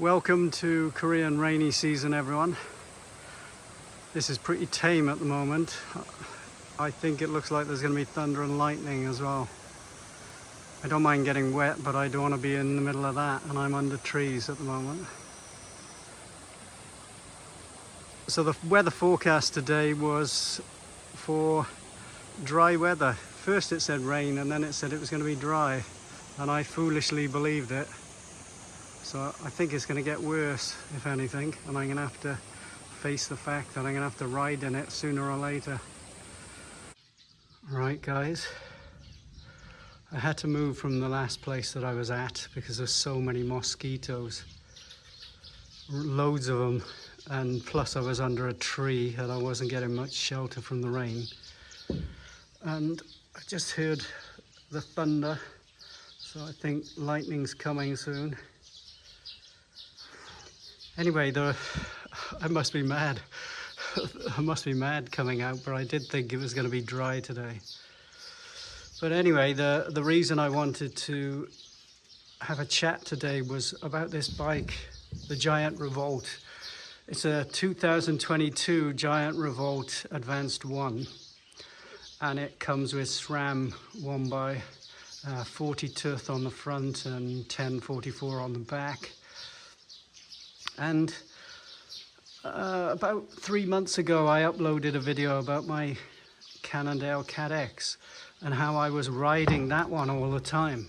Welcome to Korean rainy season, everyone. This is pretty tame at the moment. I think it looks like there's going to be thunder and lightning as well. I don't mind getting wet, but I don't want to be in the middle of that, and I'm under trees at the moment. So the weather forecast today was for dry weather. First it said rain, and then it said it was going to be dry, and I foolishly believed it. So I think it's going to get worse, if anything, and I'm going to have to face the fact that I'm going to have to ride in it sooner or later. Right, guys, I had to move from the last place that I was at because there's so many mosquitoes, loads of them, and plus I was under a tree and I wasn't getting much shelter from the rain. And I just heard the thunder, so I think lightning's coming soon. Anyway, I must be mad. I must be mad coming out, but I did think it was going to be dry today. But anyway, the reason I wanted to have a chat today was about this bike, the Giant Revolt. It's a 2022 Giant Revolt Advanced 1, and it comes with SRAM 1x 40 tooth on the front and 1044 on the back. And about 3 months ago, I uploaded a video about my CaadX and how I was riding that one all the time.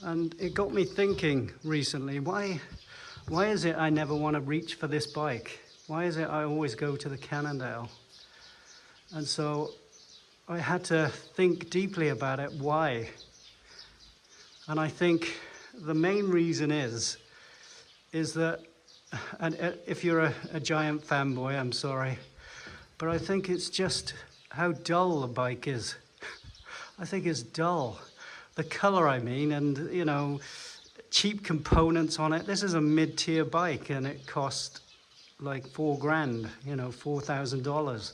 And it got me thinking recently, why is it I never want to reach for this bike? Why is it I always go to the Cannondale? And so I had to think deeply about it, why? And I think the main reason is that, and if you're a Giant fanboy, I'm sorry, but I think it's just how dull the bike is. I think it's dull. The color, I mean, and you know, cheap components on it. This is a mid-tier bike and it cost like $4,000, you know, $4,000.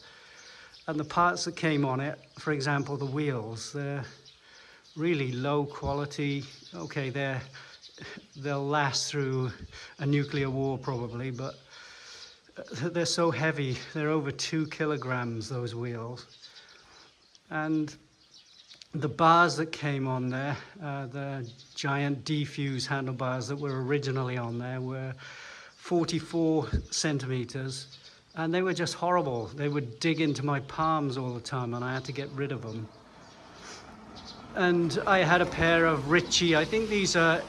And the parts that came on it, for example, the wheels, they're really low quality. Okay, they'll last through a nuclear war probably, but they're so heavy. They're over 2 kilograms, those wheels. And the bars that came on there, the Giant Defuse handlebars that were originally on there, were 44 centimeters, and they were just horrible. They would dig into my palms all the time, and I had to get rid of them. And I had a pair of Ritchie, I think these are,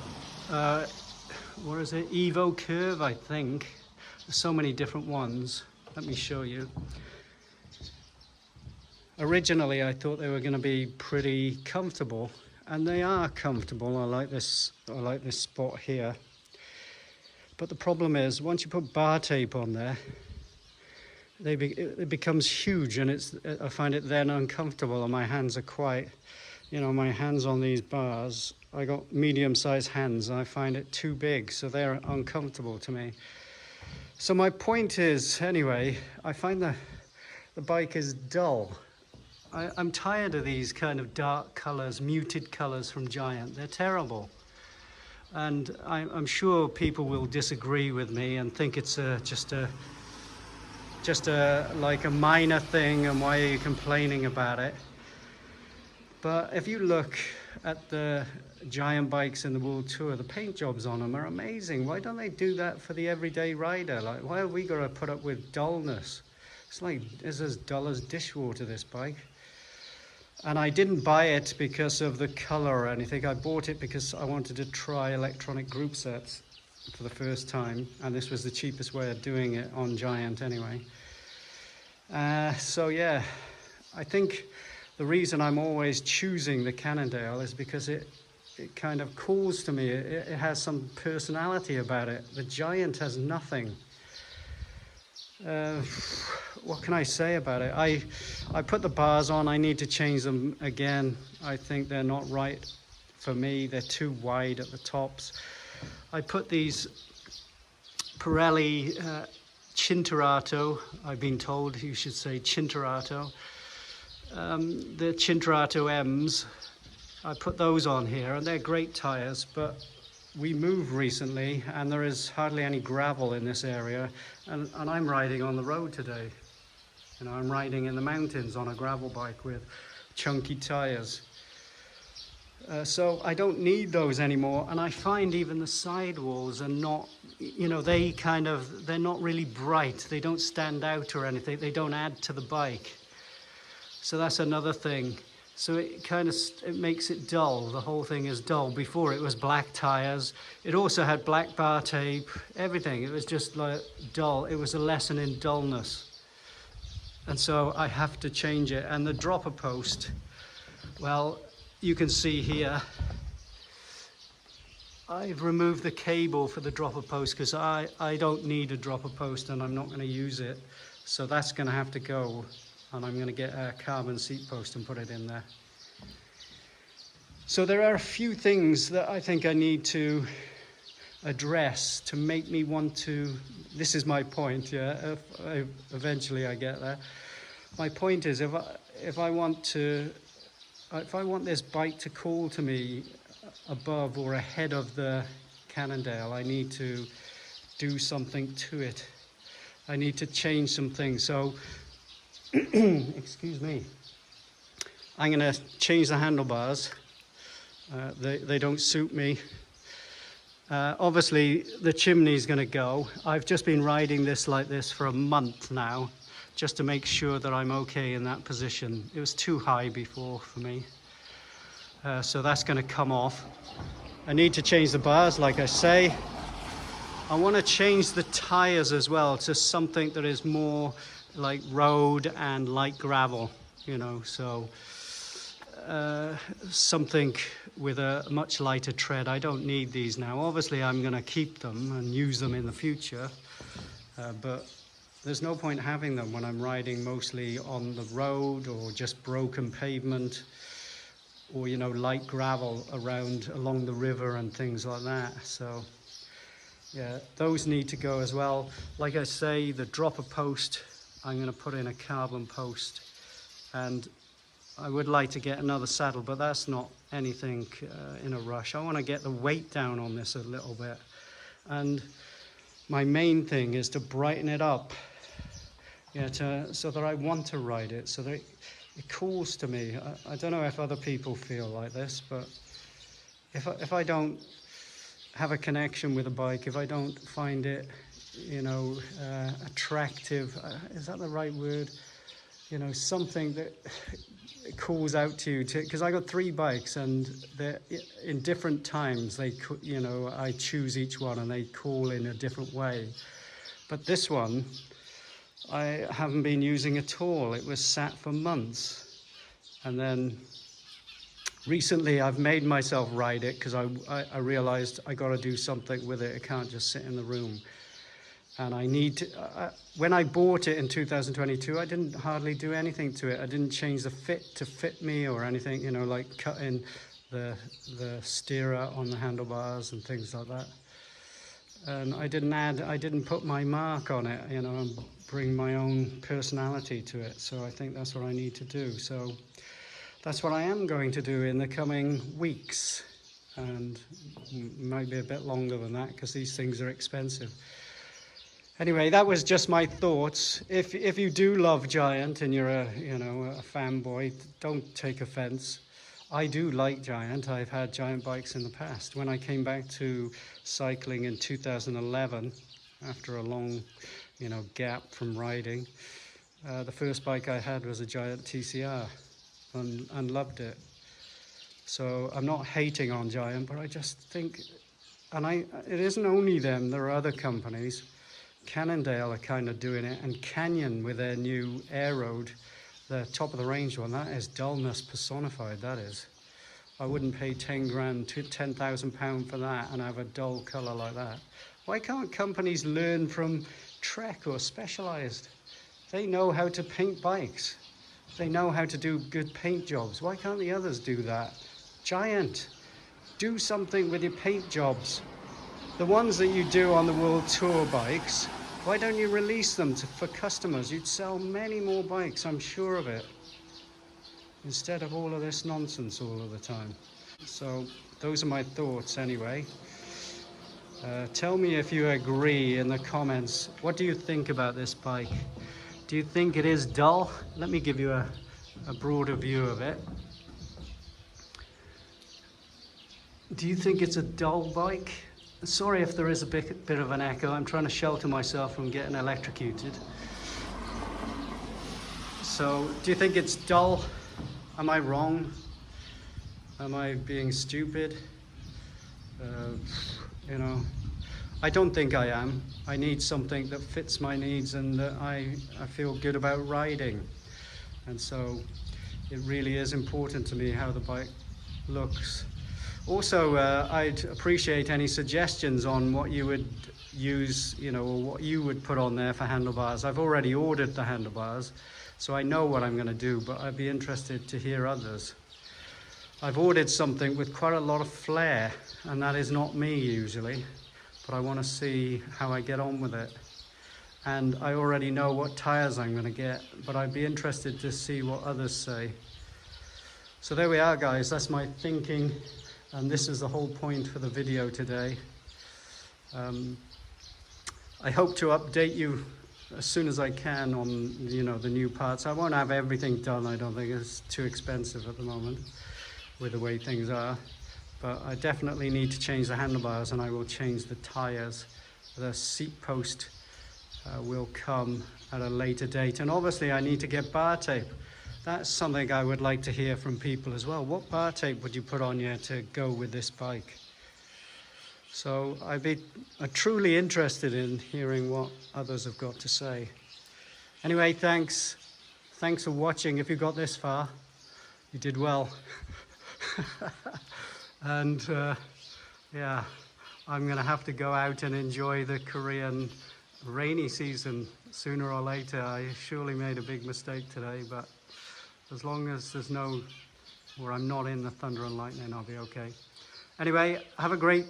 what is it, Evo Curve, I think. There's so many different ones. Let me show you. Originally, I thought they were going to be pretty comfortable, and they are comfortable. I like this spot here. But the problem is, once you put bar tape on there, it becomes huge, and I find it then uncomfortable, and my hands are quite, you know, my hands on these bars, I got medium-sized hands, and I find it too big, so they're uncomfortable to me. So my point is, anyway, I find the bike is dull. I'm tired of these kind of dark colors, muted colors from Giant. They're terrible. And I'm sure people will disagree with me and think it's just a like a minor thing, and why are you complaining about it? But if you look at the Giant bikes in the World Tour, the paint jobs on them are amazing. Why don't they do that for the everyday rider? Like, why have we got to put up with dullness? It's as dull as dishwater, this bike. And I didn't buy it because of the color or anything. I bought it because I wanted to try electronic group sets for the first time, and this was the cheapest way of doing it on Giant anyway. So yeah, I think the reason I'm always choosing the Cannondale is because it kind of calls to me. It has some personality about it. The Giant has nothing. What can I say about it? I put the bars on. I need to change them again. I think they're not right for me. They're too wide at the tops. I put these Pirelli Cinturato, I've been told you should say Cinturato. The Cinturato M's, I put those on here, and they're great tires, but we moved recently and there is hardly any gravel in this area, and I'm riding on the road today. You know, I'm riding in the mountains on a gravel bike with chunky tires. So I don't need those anymore, and I find even the sidewalls are not, you know, they're not really bright. They don't stand out or anything. They don't add to the bike. So that's another thing. So it makes it dull. The whole thing is dull. Before it was black tires. It also had black bar tape, everything. It was just like dull. It was a lesson in dullness. And so I have to change it. And the dropper post, well, you can see here, I've removed the cable for the dropper post because I don't need a dropper post and I'm not going to use it. So that's going to have to go, and I'm going to get a carbon seat post and put it in there. So there are a few things that I think I need to address to make me want to, this is my point, yeah, eventually I get there. My point is, if I want this bike to call to me above or ahead of the Cannondale, I need to do something to it. I need to change some things. So, excuse me, I'm going to change the handlebars. They don't suit me. Obviously, the chimney's going to go. I've just been riding this like this for a month now, just to make sure that I'm okay in that position. It was too high before for me. So that's going to come off. I need to change the bars, like I say. I want to change the tires as well to something that is more like road and light gravel, you know, so something with a much lighter tread. I don't need these now. Obviously, I'm going to keep them and use them in the future, but there's no point having them when I'm riding mostly on the road or just broken pavement, or, you know, light gravel along the river and things like that. So yeah, those need to go as well. Like I say, the dropper post, I'm going to put in a carbon post, and I would like to get another saddle, but that's not anything in a rush. I want to get the weight down on this a little bit, and my main thing is to brighten it up, yeah, so that I want to ride it, so that it calls to me. I don't know if other people feel like this, but if I don't have a connection with a bike, if I don't find it, you know, attractive, is that the right word? You know, something that calls out to you, because I got 3 bikes, and they're in different times. You know, I choose each one and they call in a different way. But this one, I haven't been using at all. It was sat for months, and then recently I've made myself ride it because I realized I got to do something with it. It can't just sit in the room, and I need to. When I bought it in 2022, I didn't hardly do anything to it. I didn't change the fit to fit me or anything, you know, like cutting the steerer on the handlebars and things like that. And I didn't put my mark on it, you know, and bring my own personality to it. So I think that's what I need to do. So that's what I am going to do in the coming weeks, and maybe a bit longer than that, because these things are expensive. Anyway, that was just my thoughts. If you do love Giant and you're a fanboy, don't take offense. I do like Giant. I've had Giant bikes in the past. When I came back to cycling in 2011, after a long, you know, gap from riding, the first bike I had was a Giant TCR, and loved it. So I'm not hating on Giant, but I just think, it isn't only them, there are other companies. Cannondale are kind of doing it, and Canyon with their new Air Road, the top of the range one, that is dullness personified, that is. I wouldn't pay 10 grand, £10,000 for that and have a dull colour like that. Why can't companies learn from Trek or Specialized? They know how to paint bikes. They know how to do good paint jobs. Why can't the others do that? Giant, do something with your paint jobs. The ones that you do on the World Tour bikes, why don't you release them for customers? You'd sell many more bikes, I'm sure of it, instead of all of this nonsense all of the time. So those are my thoughts anyway. Tell me if you agree in the comments. What do you think about this bike? Do you think it is dull? Let me give you a broader view of it. Do you think it's a dull bike? Sorry if there is a bit of an echo. I'm trying to shelter myself from getting electrocuted. So, do you think it's dull? Am I wrong? Am I being stupid? You know, I don't think I am. I need something that fits my needs and that I feel good about riding. And so it really is important to me how the bike looks. Also, I'd appreciate any suggestions on what you would use, you know, or what you would put on there for handlebars. I've already ordered the handlebars, so I know what I'm going to do, but I'd be interested to hear others. I've ordered something with quite a lot of flair, and that is not me usually, but I want to see how I get on with it. And I already know what tires I'm going to get, but I'd be interested to see what others say. So there we are, guys. That's my thinking, and this is the whole point for the video today. I hope to update you as soon as I can on, you know, the new parts. I won't have everything done. I don't think it's too expensive at the moment with the way things are, but I definitely need to change the handlebars, and I will change the tires. The seat post will come at a later date, and obviously I need to get bar tape. That's something I would like to hear from people as well. What bar tape would you put on here to go with this bike? So I'd be truly interested in hearing what others have got to say. Anyway, thanks for watching. If you got this far, you did well. And yeah, I'm gonna have to go out and enjoy the Korean rainy season sooner or later. I surely made a big mistake today, but as long as there's no, or I'm not in the thunder and lightning, I'll be okay. Anyway, have a great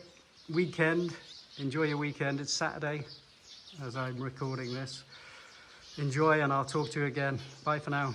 weekend. Enjoy your weekend. It's Saturday as I'm recording this. Enjoy, and I'll talk to you again. Bye for now.